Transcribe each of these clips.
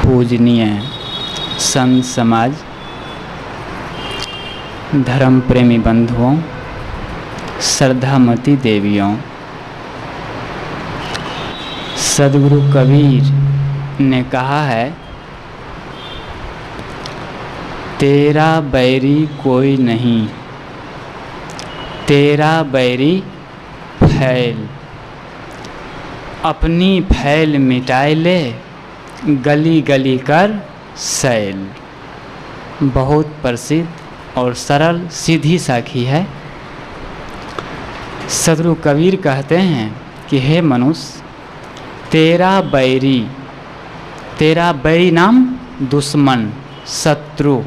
पूजनीय संत समाज, धर्म प्रेमी बंधुओं, श्रद्धामती देवियों, सद्गुरु कबीर ने कहा है, तेरा बैरी कोई नहीं, तेरा बैरी फैल, अपनी फैल मिटाए ले, गली गली कर सैल। बहुत प्रसिद्ध और सरल सीधी साखी है। सद्गुरु कबीर कहते हैं कि हे मनुष्य, तेरा बैरी नाम दुश्मन, शत्रु,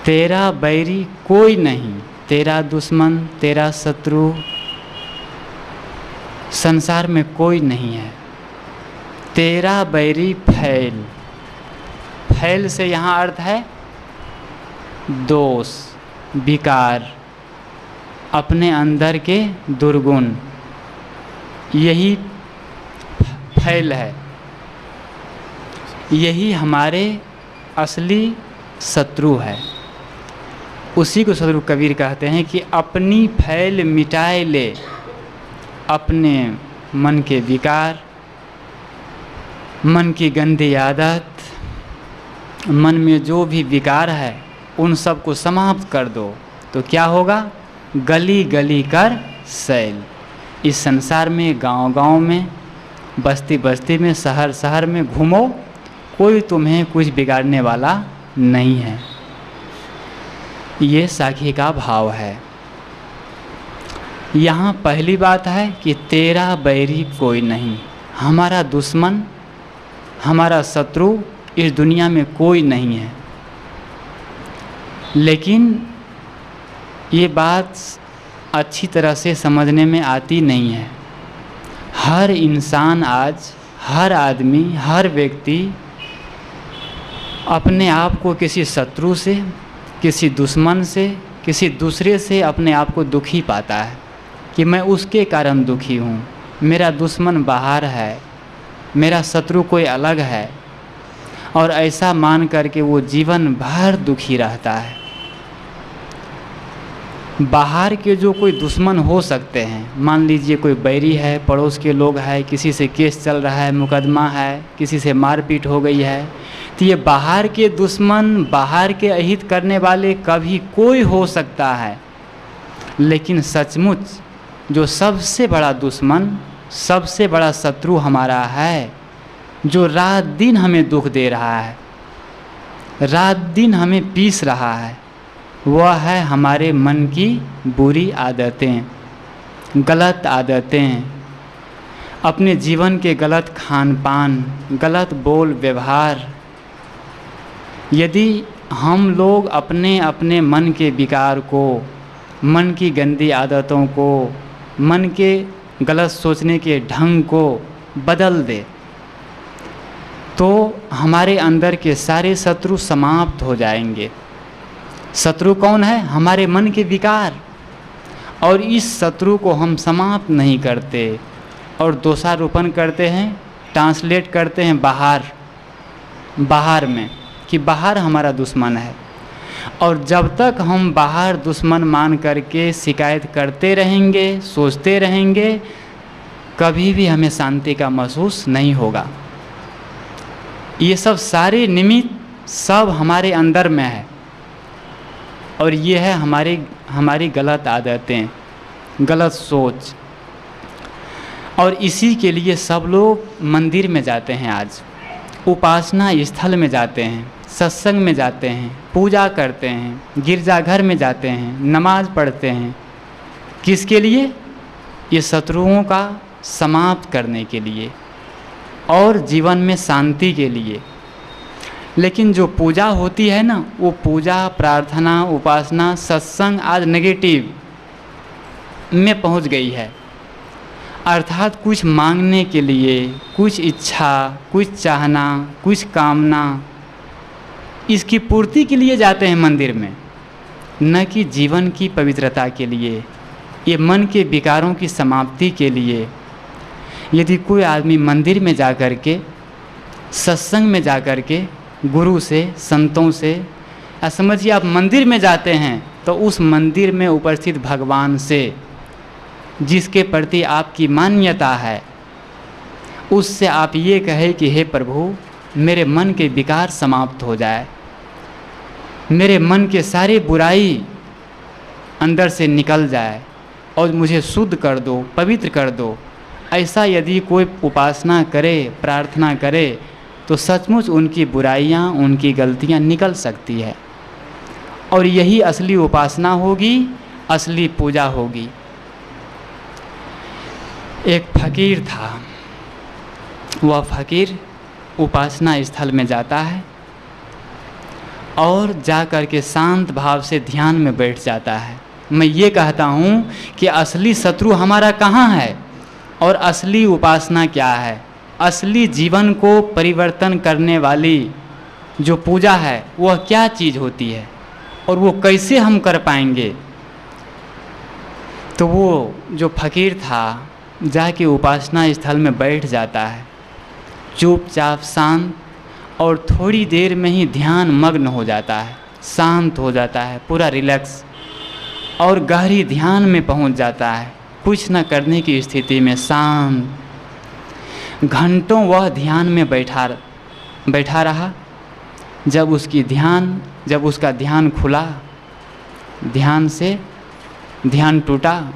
तेरा बैरी कोई नहीं, तेरा दुश्मन, तेरा शत्रु संसार में कोई नहीं है। तेरा बैरी फैल, फैल से यहाँ अर्थ है दोष, विकार, अपने अंदर के दुर्गुण, यही फैल है। यही हमारे असली शत्रु है। उसी को सद्गुरु कबीर कहते हैं कि अपनी फैल मिटाए ले, अपने मन के विकार, मन की गंदी आदत, मन में जो भी विकार है उन सब को समाप्त कर दो, तो क्या होगा? गली गली कर सैल। इस संसार में, गांव गांव में, बस्ती बस्ती में, शहर शहर में घूमो, कोई तुम्हें कुछ बिगाड़ने वाला नहीं है। ये साखी का भाव है। यहाँ पहली बात है कि तेरा बैरी कोई नहीं, हमारा दुश्मन, हमारा शत्रु इस दुनिया में कोई नहीं है। लेकिन ये बात अच्छी तरह से समझने में आती नहीं है। हर इंसान आज, हर आदमी, हर व्यक्ति अपने आप को किसी शत्रु से, किसी दुश्मन से, किसी दूसरे से अपने आप को दुखी पाता है कि मैं उसके कारण दुखी हूँ, मेरा दुश्मन बाहर है, मेरा शत्रु कोई अलग है, और ऐसा मान करके वो जीवन भर दुखी रहता है। बाहर के जो कोई दुश्मन हो सकते हैं, मान लीजिए कोई बैरी है, पड़ोस के लोग हैं, किसी से केस चल रहा है, मुकदमा है, किसी से मारपीट हो गई है, तो ये बाहर के दुश्मन, बाहर के अहित करने वाले कभी कोई हो सकता है। लेकिन सचमुच जो सबसे बड़ा दुश्मन, सबसे बड़ा शत्रु हमारा है, जो रात दिन हमें दुख दे रहा है, रात दिन हमें पीस रहा है, वह है हमारे मन की बुरी आदतें, गलत आदतें, अपने जीवन के गलत खान पान, गलत बोल व्यवहार। यदि हम लोग अपने अपने मन के विकार को, मन की गंदी आदतों को, मन के गलत सोचने के ढंग को बदल दे, तो हमारे अंदर के सारे शत्रु समाप्त हो जाएंगे। शत्रु कौन है? हमारे मन के विकार। और इस शत्रु को हम समाप्त नहीं करते और दोषारोपण करते हैं, ट्रांसलेट करते हैं बाहर में, कि बाहर हमारा दुश्मन है। और जब तक हम बाहर दुश्मन मान करके शिकायत करते रहेंगे, सोचते रहेंगे, कभी भी हमें शांति का महसूस नहीं होगा। ये सब सारे निमित्त सब हमारे अंदर में है, और ये है हमारी गलत आदतें, गलत सोच। और इसी के लिए सब लोग मंदिर में जाते हैं, आज उपासना स्थल में जाते हैं, सत्संग में जाते हैं, पूजा करते हैं, गिरजाघर में जाते हैं, नमाज पढ़ते हैं। किसके लिए? ये शत्रुओं का समाप्त करने के लिए और जीवन में शांति के लिए। लेकिन जो पूजा होती है ना, वो पूजा, प्रार्थना, उपासना, सत्संग आज नेगेटिव में पहुंच गई है। अर्थात कुछ मांगने के लिए, कुछ इच्छा, कुछ चाहना, कुछ कामना, इसकी पूर्ति के लिए जाते हैं मंदिर में, न कि जीवन की पवित्रता के लिए, ये मन के विकारों की समाप्ति के लिए। यदि कोई आदमी मंदिर में जा कर के सत्संग में जा कर के गुरु से, संतों से, या समझिए आप मंदिर में जाते हैं तो उस मंदिर में उपस्थित भगवान से, जिसके प्रति आपकी मान्यता है, उससे आप ये कहें कि हे प्रभु, मेरे मन के विकार समाप्त हो जाए, मेरे मन के सारे बुराई अंदर से निकल जाए और मुझे शुद्ध कर दो, पवित्र कर दो। ऐसा यदि कोई उपासना करे, प्रार्थना करे, तो सचमुच उनकी बुराइयां, उनकी गलतियां निकल सकती है। और यही असली उपासना होगी, असली पूजा होगी। एक फकीर था, वह फकीर उपासना स्थल में जाता है और जा कर के शांत भाव से ध्यान में बैठ जाता है। मैं ये कहता हूँ कि असली शत्रु हमारा कहाँ है और असली उपासना क्या है। असली जीवन को परिवर्तन करने वाली जो पूजा है वह क्या चीज़ होती है और वो कैसे हम कर पाएंगे। तो वो जो फकीर था जाके उपासना स्थल में बैठ जाता है, चुपचाप शांत, और थोड़ी देर में ही ध्यान मग्न हो जाता है, शांत हो जाता है, पूरा रिलैक्स और गहरी ध्यान में पहुंच जाता है, कुछ न करने की स्थिति में शांत। घंटों वह ध्यान में बैठा रहा। जब उसका ध्यान खुला, ध्यान टूटा,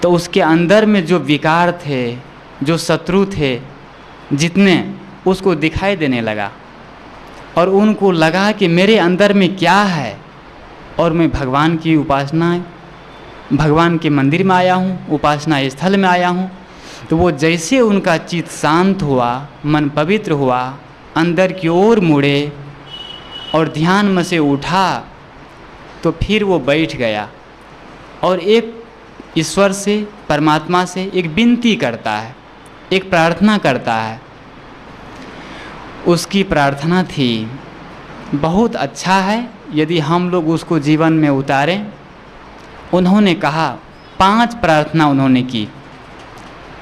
तो उसके अंदर में जो विकार थे, जो शत्रु थे जितने, उसको दिखाई देने लगा और उनको लगा कि मेरे अंदर में क्या है और मैं भगवान की उपासना, भगवान के मंदिर में आया हूँ, उपासना स्थल में आया हूँ। तो वो जैसे उनका चित्त शांत हुआ, मन पवित्र हुआ, अंदर की ओर मुड़े और ध्यान में से उठा, तो फिर वो बैठ गया और एक ईश्वर से, परमात्मा से एक विनती करता है, एक प्रार्थना करता है। उसकी प्रार्थना थी, बहुत अच्छा है यदि हम लोग उसको जीवन में उतारें। उन्होंने कहा, 5 प्रार्थना उन्होंने की,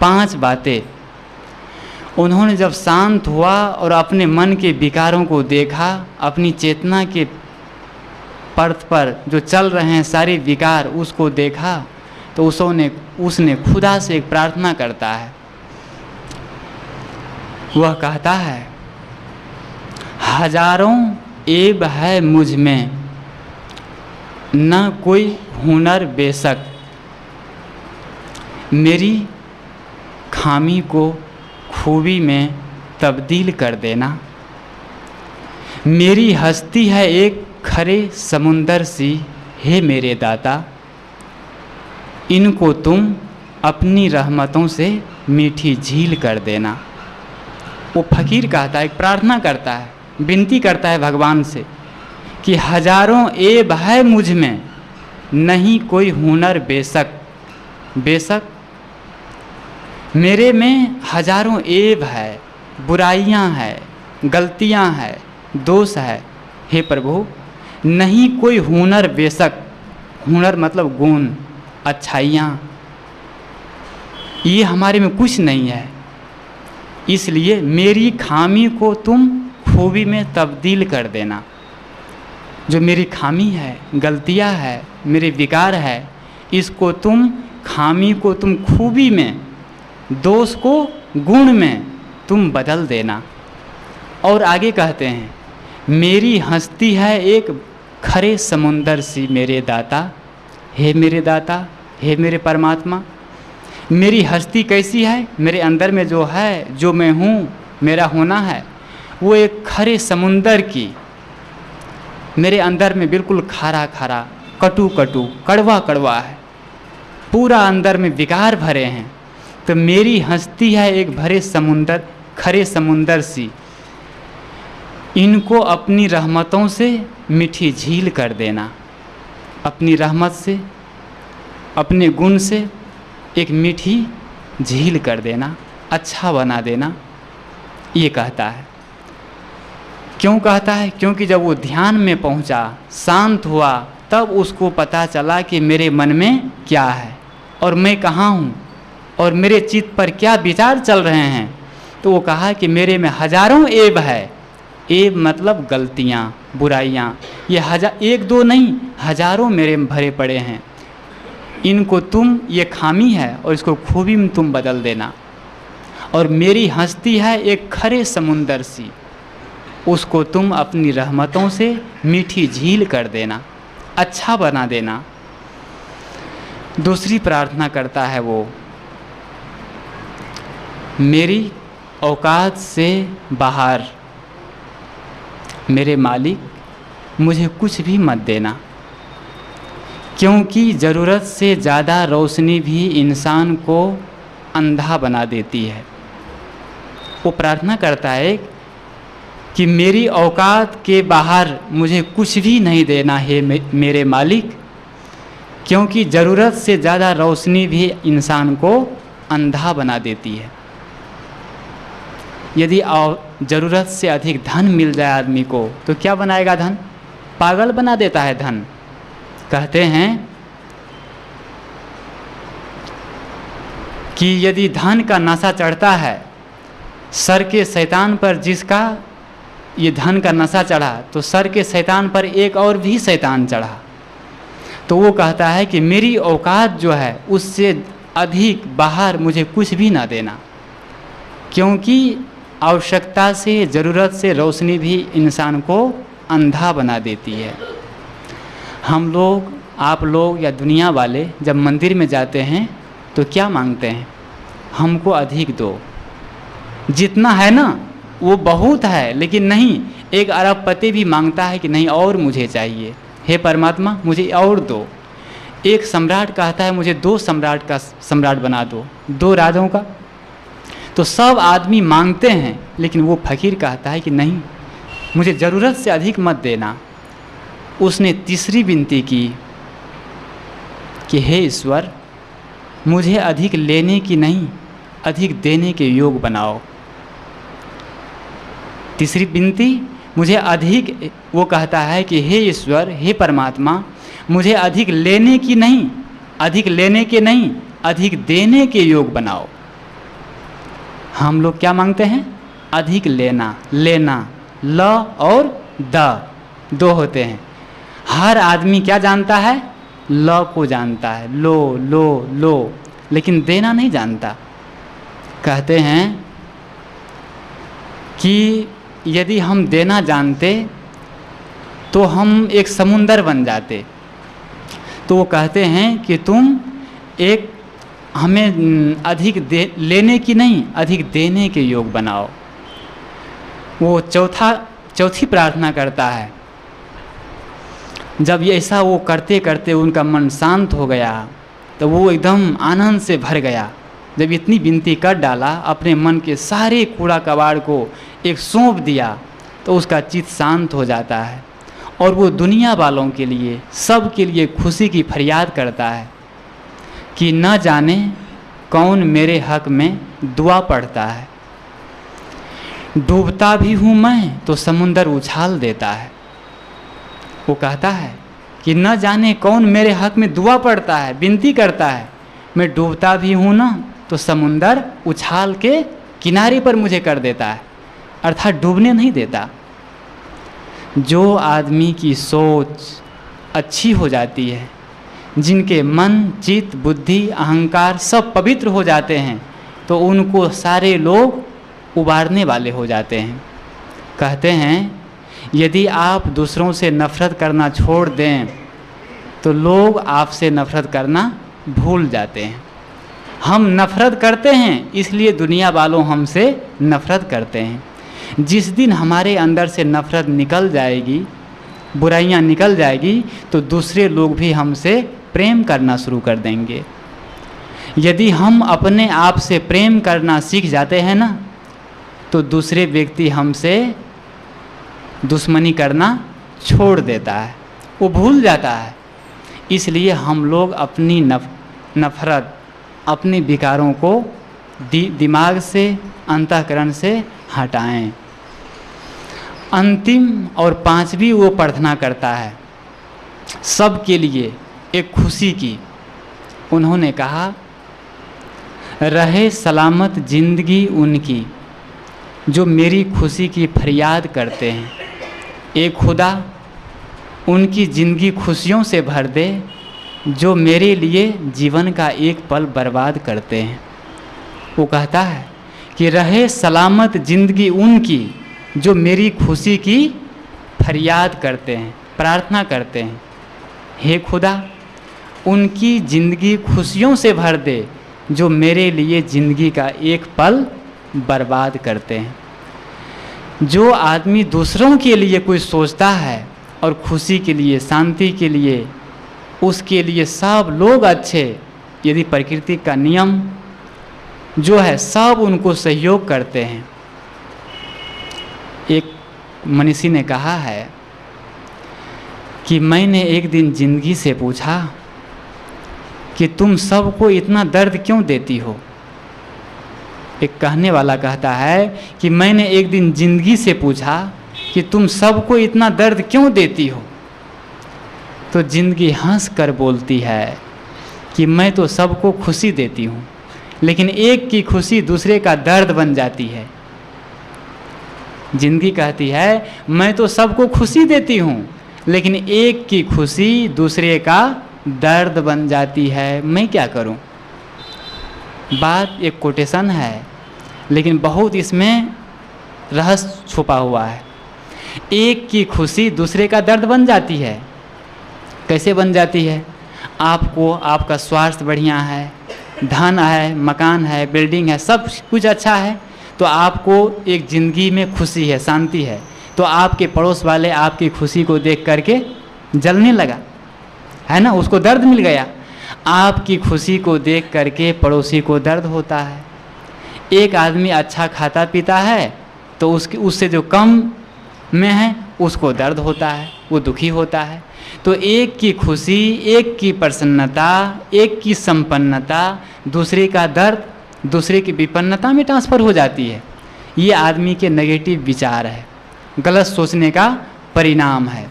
5 बातें। उन्होंने जब शांत हुआ और अपने मन के विकारों को देखा, अपनी चेतना के पथ पर जो चल रहे हैं सारे विकार, उसको देखा, तो उसने खुदा से एक प्रार्थना करता है। वह कहता है, हजारों ऐब है मुझ में, न कोई हुनर बेशक, मेरी खामी को खूबी में तब्दील कर देना। मेरी हस्ती है एक खरे समुंदर सी, हे मेरे दाता, इनको तुम अपनी रहमतों से मीठी झील कर देना। वो फकीर कहता है, एक प्रार्थना करता है, विनती करता है भगवान से कि हजारों ऐब है मुझ में, नहीं कोई हुनर बेशक मेरे में हजारों ऐब है, बुराइयां हैं, गलतियां हैं, दोष है। हे प्रभु, नहीं कोई हुनर बेशक, हुनर मतलब गुण, अच्छाइयाँ, ये हमारे में कुछ नहीं है। इसलिए मेरी खामी को तुम खूबी में तब्दील कर देना। जो मेरी खामी है, गलतियां है, मेरे विकार है, इसको तुम, खामी को तुम खूबी में, दोष को गुण में तुम बदल देना। और आगे कहते हैं, मेरी हस्ती है एक खरे समुंदर सी, मेरे दाता, हे मेरे दाता, हे मेरे परमात्मा। मेरी हस्ती कैसी है? मेरे अंदर में जो है, जो मैं हूँ, मेरा होना है, वो एक खरे समुंदर की, मेरे अंदर में बिल्कुल खारा खारा, कटु कटु, कड़वा कड़वा है, पूरा अंदर में विकार भरे हैं। तो मेरी हस्ती है एक भरे समुंदर, खरे समुंदर सी, इनको अपनी रहमतों से मीठी झील कर देना। अपनी रहमत से, अपने गुण से एक मीठी झील कर देना, अच्छा बना देना, ये कहता है। क्यों कहता है? क्योंकि जब वो ध्यान में पहुंचा, शांत हुआ, तब उसको पता चला कि मेरे मन में क्या है और मैं कहाँ हूँ और मेरे चित्त पर क्या विचार चल रहे हैं। तो वो कहा कि मेरे में हजारों ऐब है। ऐब मतलब गलतियाँ, बुराइयाँ, ये एक दो नहीं, हजारों मेरे में भरे पड़े हैं। इनको तुम, ये खामी है और इसको खूबी में तुम बदल देना। और मेरी हस्ती है एक खरे समुंदर सी, उसको तुम अपनी रहमतों से मीठी झील कर देना, अच्छा बना देना। दूसरी प्रार्थना करता है वो, मेरी औकात से बाहर मेरे मालिक मुझे कुछ भी मत देना, क्योंकि ज़रूरत से ज़्यादा रोशनी भी इंसान को अंधा बना देती है। वो प्रार्थना करता है कि मेरी औकात के बाहर मुझे कुछ भी नहीं देना है मेरे मालिक, क्योंकि ज़रूरत से ज़्यादा रोशनी भी इंसान को अंधा बना देती है। यदि ज़रूरत से अधिक धन मिल जाए आदमी को तो क्या बनाएगा? धन पागल बना देता है। धन कहते हैं कि यदि धन का नशा चढ़ता है, सर के शैतान पर जिसका ये धन का नशा चढ़ा, तो सर के शैतान पर एक और भी शैतान चढ़ा। तो वो कहता है कि मेरी औकात जो है उससे अधिक बाहर मुझे कुछ भी ना देना, क्योंकि आवश्यकता से, ज़रूरत से रोशनी भी इंसान को अंधा बना देती है। हम लोग, आप लोग या दुनिया वाले जब मंदिर में जाते हैं तो क्या मांगते हैं? हमको अधिक दो। जितना है ना वो बहुत है, लेकिन नहीं, एक अरबपति भी मांगता है कि नहीं और मुझे चाहिए, हे परमात्मा मुझे और दो। एक सम्राट कहता है मुझे 2 सम्राट का सम्राट बना दो, 2 राजाओं का। तो सब आदमी मांगते हैं, लेकिन वो फकीर कहता है कि नहीं, मुझे ज़रूरत से अधिक मत देना। उसने तीसरी विनती की कि हे ईश्वर, मुझे अधिक लेने की नहीं, अधिक देने के योग बनाओ। तीसरी विनती मुझे अधिक, वो कहता है कि हे ईश्वर, हे परमात्मा, मुझे अधिक लेने की नहीं, अधिक लेने के नहीं, अधिक देने के योग बनाओ। हम लोग क्या मांगते हैं? अधिक लेना, लेना, ल और द 2 होते हैं। हर आदमी क्या जानता है? ल को जानता है, लो लो लो, लेकिन देना नहीं जानता। कहते हैं कि यदि हम देना जानते तो हम एक समुंदर बन जाते। तो वो कहते हैं कि तुम एक हमें अधिक लेने की नहीं, अधिक देने के योग बनाओ। वो चौथी प्रार्थना करता है। जब ये ऐसा वो करते करते उनका मन शांत हो गया तो वो एकदम आनंद से भर गया। जब इतनी विनती कर डाला, अपने मन के सारे कूड़ा कबाड़ को एक सौंप दिया, तो उसका चित्त शांत हो जाता है और वो दुनिया वालों के लिए, सब के लिए खुशी की फरियाद करता है कि न जाने कौन मेरे हक में दुआ पढ़ता है। डूबता भी हूँ मैं तो समुंदर उछाल देता है। वो कहता है कि न जाने कौन मेरे हक में दुआ पढ़ता है, विनती करता है। मैं डूबता भी हूँ ना तो समुंदर उछाल के किनारे पर मुझे कर देता है, अर्थात डूबने नहीं देता। जो आदमी की सोच अच्छी हो जाती है, जिनके मन, चित्त, बुद्धि, अहंकार सब पवित्र हो जाते हैं, तो उनको सारे लोग उबारने वाले हो जाते हैं। कहते हैं यदि आप दूसरों से नफ़रत करना छोड़ दें तो लोग आपसे नफ़रत करना भूल जाते हैं। हम नफ़रत करते हैं इसलिए दुनिया वालों हमसे नफ़रत करते हैं। जिस दिन हमारे अंदर से नफ़रत निकल जाएगी, बुराइयां निकल जाएगी, तो दूसरे लोग भी हमसे प्रेम करना शुरू कर देंगे। यदि हम अपने आप से प्रेम करना सीख जाते हैं ना, तो दूसरे व्यक्ति हमसे दुश्मनी करना छोड़ देता है, वो भूल जाता है। इसलिए हम लोग अपनी नफ़रत, अपने विकारों को दिमाग से, अंतःकरण से हटाएं। अंतिम और 5वीं वो प्रार्थना करता है सब के लिए एक खुशी की। उन्होंने कहा रहे सलामत जिंदगी उनकी जो मेरी खुशी की फरियाद करते हैं। ए खुदा, उनकी ज़िंदगी खुशियों से भर दे जो मेरे लिए जीवन का एक पल बर्बाद करते हैं। वो कहता है कि रहे सलामत ज़िंदगी उनकी जो मेरी खुशी की फरियाद करते हैं, प्रार्थना करते हैं। हे खुदा, उनकी ज़िंदगी खुशियों से भर दे जो मेरे लिए ज़िंदगी का एक पल बर्बाद करते हैं। जो आदमी दूसरों के लिए कोई सोचता है और खुशी के लिए, शांति के लिए, उसके लिए सब लोग अच्छे, यदि प्रकृति का नियम जो है सब उनको सहयोग करते हैं। एक मनीषी ने कहा है कि मैंने एक दिन ज़िंदगी से पूछा कि तुम सबको इतना दर्द क्यों देती हो। एक कहने वाला कहता है कि मैंने एक दिन ज़िंदगी से पूछा कि तुम सबको इतना दर्द क्यों देती हो। तो ज़िंदगी हंस कर बोलती है कि मैं तो सबको खुशी देती हूँ, लेकिन एक की खुशी दूसरे का दर्द बन जाती है। ज़िंदगी कहती है मैं तो सबको खुशी देती हूँ, लेकिन एक की खुशी दूसरे का दर्द बन जाती है। मैं क्या करूँ। बात एक कोटेशन है, लेकिन बहुत इसमें रहस्य छुपा हुआ है। एक की खुशी दूसरे का दर्द बन जाती है। कैसे बन जाती है। आपको, आपका स्वास्थ्य बढ़िया है, धन है, मकान है, बिल्डिंग है, सब कुछ अच्छा है, तो आपको एक ज़िंदगी में खुशी है, शांति है, तो आपके पड़ोस वाले आपकी खुशी को देख करके जलने लगा, है ना, उसको दर्द मिल गया। आपकी खुशी को देख करके पड़ोसी को दर्द होता है। एक आदमी अच्छा खाता पीता है तो उससे जो कम में है उसको दर्द होता है, वो दुखी होता है। तो एक की खुशी, एक की प्रसन्नता, एक की संपन्नता दूसरे का दर्द दूसरे की विपन्नता में ट्रांसफ़र हो जाती है। ये आदमी के नेगेटिव विचार है, गलत सोचने का परिणाम है।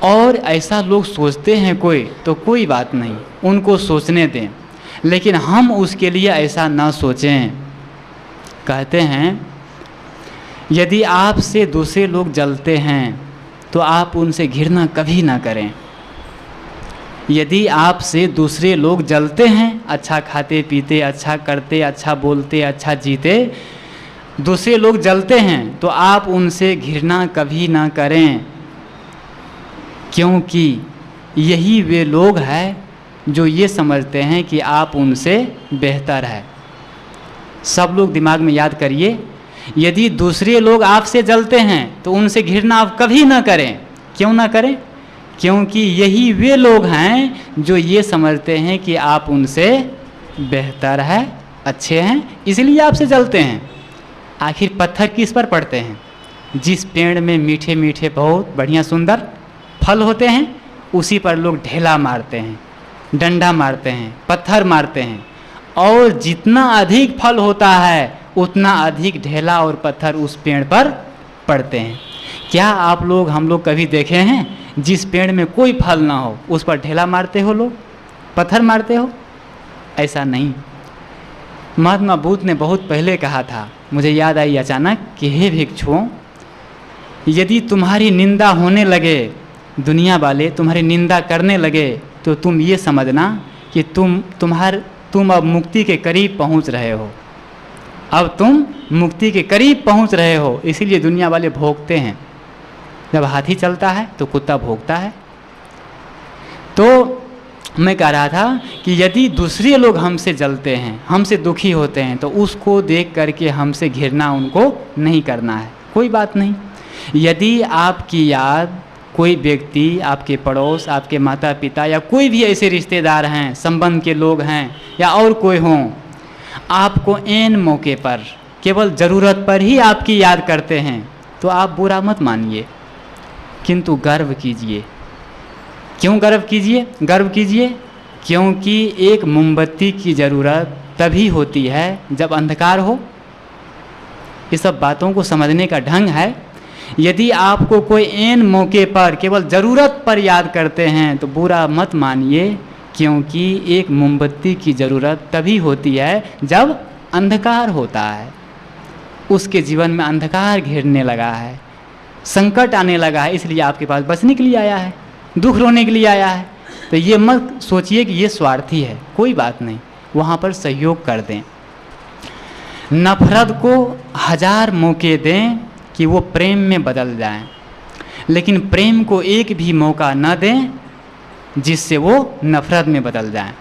और ऐसा लोग सोचते हैं कोई बात नहीं, उनको सोचने दें, लेकिन हम उसके लिए ऐसा ना सोचें। कहते हैं यदि आपसे दूसरे लोग जलते हैं तो आप उनसे घृणा कभी ना करें। यदि आपसे दूसरे लोग जलते हैं, अच्छा खाते पीते, अच्छा करते, अच्छा बोलते, अच्छा जीते, दूसरे लोग जलते हैं तो आप उनसे घृणा कभी ना करें, क्योंकि यही वे लोग हैं जो ये समझते हैं कि आप उनसे बेहतर है। सब लोग दिमाग में याद करिए, यदि दूसरे लोग आपसे जलते हैं तो उनसे घृणा आप कभी ना करें। क्यों ना करें। क्योंकि यही वे लोग हैं जो ये समझते हैं कि आप उनसे बेहतर है, अच्छे हैं, इसलिए आपसे जलते हैं। आखिर पत्थर किस पर पड़ते हैं। जिस पेड़ में मीठे मीठे बहुत बढ़िया सुंदर फल होते हैं उसी पर लोग ढेला मारते हैं, डंडा मारते हैं, पत्थर मारते हैं, और जितना अधिक फल होता है उतना अधिक ढेला और पत्थर उस पेड़ पर पड़ते हैं। क्या आप लोग, हम लोग कभी देखे हैं जिस पेड़ में कोई फल ना हो उस पर ढेला मारते हो, लोग पत्थर मारते हो? ऐसा नहीं। महात्मा बुद्ध ने बहुत पहले कहा था, मुझे याद आई अचानक, कि हे भिक्षुओं, यदि तुम्हारी निंदा होने लगे, दुनिया वाले तुम्हारी निंदा करने लगे, तो तुम ये समझना कि तुम अब मुक्ति के करीब पहुंच रहे हो। अब तुम मुक्ति के करीब पहुंच रहे हो, इसीलिए दुनिया वाले भोगते हैं। जब हाथी चलता है तो कुत्ता भोगता है। तो मैं कह रहा था कि यदि दूसरे लोग हमसे जलते हैं, हमसे दुखी होते हैं, तो उसको देख करके हमसे घृणा उनको नहीं करना है, कोई बात नहीं। यदि आपकी याद कोई व्यक्ति, आपके पड़ोस, आपके माता पिता या कोई भी ऐसे रिश्तेदार हैं, संबंध के लोग हैं या और कोई हों, आपको ऐन मौके पर केवल ज़रूरत पर ही आपकी याद करते हैं, तो आप बुरा मत मानिए, किंतु गर्व कीजिए। क्यों गर्व कीजिए? गर्व कीजिए क्योंकि एक मोमबत्ती की ज़रूरत तभी होती है जब अंधकार हो। ये सब बातों को समझने का ढंग है। यदि आपको कोई ऐन मौके पर केवल ज़रूरत पर याद करते हैं तो बुरा मत मानिए, क्योंकि एक मोमबत्ती की ज़रूरत तभी होती है जब अंधकार होता है। उसके जीवन में अंधकार घेरने लगा है, संकट आने लगा है, इसलिए आपके पास बचने के लिए आया है, दुख रोने के लिए आया है। तो ये मत सोचिए कि ये स्वार्थी है, कोई बात नहीं, वहाँ पर सहयोग कर दें। नफ़रत को 1000 मौके दें कि वो प्रेम में बदल जाएं, लेकिन प्रेम को एक भी मौका न दें जिससे वो नफ़रत में बदल जाएं।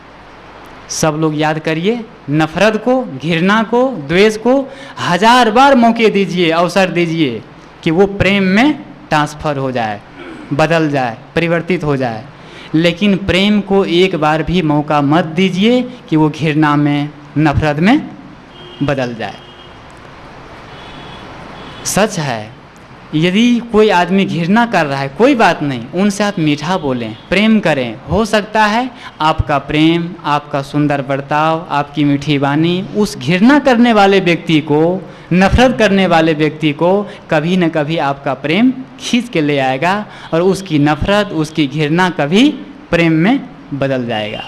सब लोग याद करिए, नफ़रत को, घृणा को, द्वेष को 1000 बार मौके दीजिए, अवसर दीजिए कि वो प्रेम में ट्रांसफ़र हो जाए, बदल जाए, परिवर्तित हो जाए। लेकिन प्रेम को एक बार भी मौका मत दीजिए कि वो घृणा में, नफ़रत में बदल जाए। सच है, यदि कोई आदमी घृणा कर रहा है, कोई बात नहीं, उनसे आप मीठा बोलें, प्रेम करें। हो सकता है आपका प्रेम, आपका सुंदर बर्ताव, आपकी मीठी वाणी उस घृणा करने वाले व्यक्ति को, नफ़रत करने वाले व्यक्ति को कभी न कभी आपका प्रेम खींच के ले आएगा और उसकी नफ़रत, उसकी घृणा कभी प्रेम में बदल जाएगा।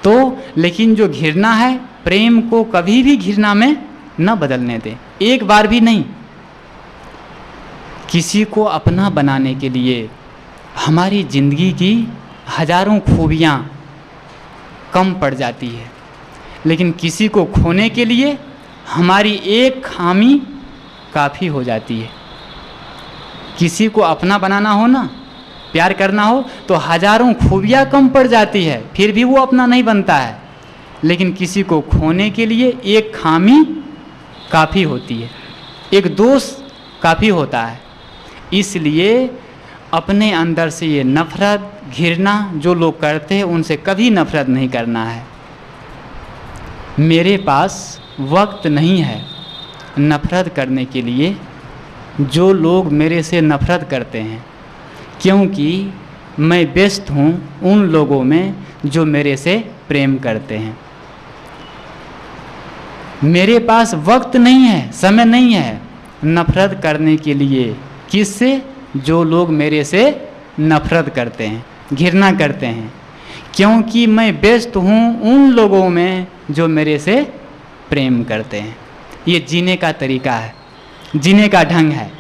तो लेकिन जो घृणा है, प्रेम को कभी भी घृणा में न बदलने दें, एक बार भी नहीं। किसी को अपना बनाने के लिए हमारी ज़िंदगी की हज़ारों खूबियाँ कम पड़ जाती है, लेकिन किसी को खोने के लिए हमारी एक खामी काफ़ी हो जाती है। किसी को अपना बनाना हो ना, प्यार करना हो, तो हज़ारों खूबियाँ कम पड़ जाती है, फिर भी वो अपना नहीं बनता है। लेकिन किसी को खोने के लिए एक खामी काफ़ी होती है, एक दोष काफ़ी होता है। इसलिए अपने अंदर से ये नफ़रत, घृणा जो लोग करते हैं उनसे कभी नफ़रत नहीं करना है। मेरे पास वक्त नहीं है नफ़रत करने के लिए जो लोग मेरे से नफ़रत करते हैं, क्योंकि मैं व्यस्त हूँ उन लोगों में जो मेरे से प्रेम करते हैं। मेरे पास वक्त नहीं है, समय नहीं है नफ़रत करने के लिए किससे? जो लोग मेरे से नफ़रत करते हैं, घृणा करते हैं, क्योंकि मैं व्यस्त हूँ उन लोगों में जो मेरे से प्रेम करते हैं। ये जीने का तरीका है, जीने का ढंग है।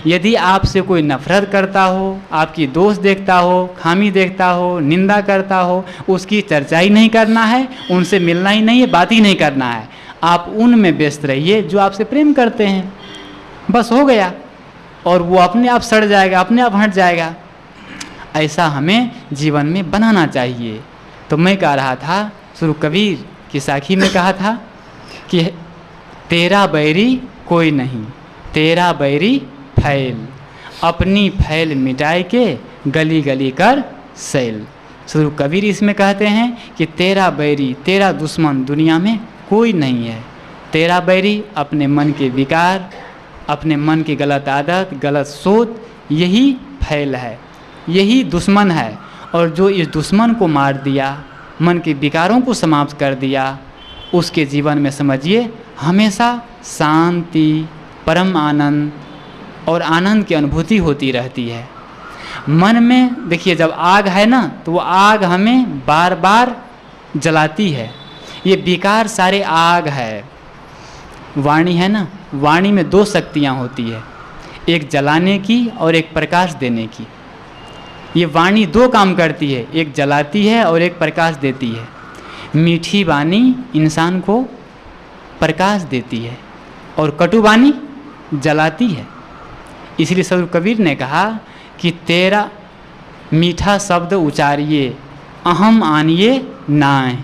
यदि आपसे कोई नफ़रत करता हो, आपकी दोष देखता हो, खामी देखता हो, निंदा करता हो, उसकी चर्चा ही नहीं करना है, उनसे मिलना ही नहीं है, बात ही नहीं करना है। आप उनमें व्यस्त रहिए जो आपसे प्रेम करते हैं, बस हो गया, और वो अपने आप सड़ जाएगा, अपने आप हट जाएगा। ऐसा हमें जीवन में बनाना चाहिए। तो मैं कह रहा था, शुरू कबीर की साखी में कहा था कि तेरा बैरी कोई नहीं, तेरा बैरी फैल, अपनी फैल मिटाए के गली गली कर सैल। शुरू कबीर इसमें कहते हैं कि तेरा बैरी, तेरा दुश्मन दुनिया में कोई नहीं है। तेरा बैरी अपने मन के विकार, अपने मन की गलत आदत, गलत सोच, यही फैल है, यही दुश्मन है। और जो इस दुश्मन को मार दिया, मन के विकारों को समाप्त कर दिया, उसके जीवन में समझिए हमेशा शांति, परम आनंद और आनंद की अनुभूति होती रहती है। मन में देखिए, जब आग है ना, तो वो आग हमें बार बार जलाती है। ये विकार सारे आग है। वाणी है ना, वाणी में 2 शक्तियाँ होती है, एक जलाने की और एक प्रकाश देने की। ये वाणी 2 काम करती है, एक जलाती है और एक प्रकाश देती है। मीठी वाणी इंसान को प्रकाश देती है और कटु वाणी जलाती है। इसलिए सदगुरु कबीर ने कहा कि तेरा मीठा शब्द उचारिए, अहम आनिए नाय,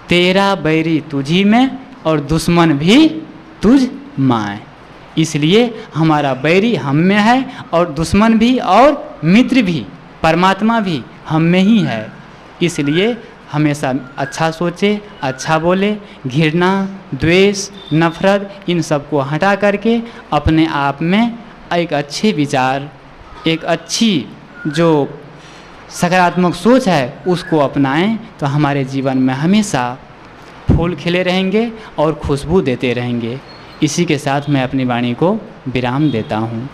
तेरा बैरी तुझी में और दुश्मन भी तुझ माए। इसलिए हमारा बैरी हम में है और दुश्मन भी और मित्र भी, परमात्मा भी हम में ही है। इसलिए हमेशा अच्छा सोचे, अच्छा बोले, घृणा, द्वेष, नफ़रत इन सब को हटा करके अपने आप में एक अच्छे विचार, एक अच्छी जो सकारात्मक सोच है उसको अपनाएं, तो हमारे जीवन में हमेशा फूल खिले रहेंगे और खुशबू देते रहेंगे। इसी के साथ मैं अपनी वाणी को विराम देता हूँ।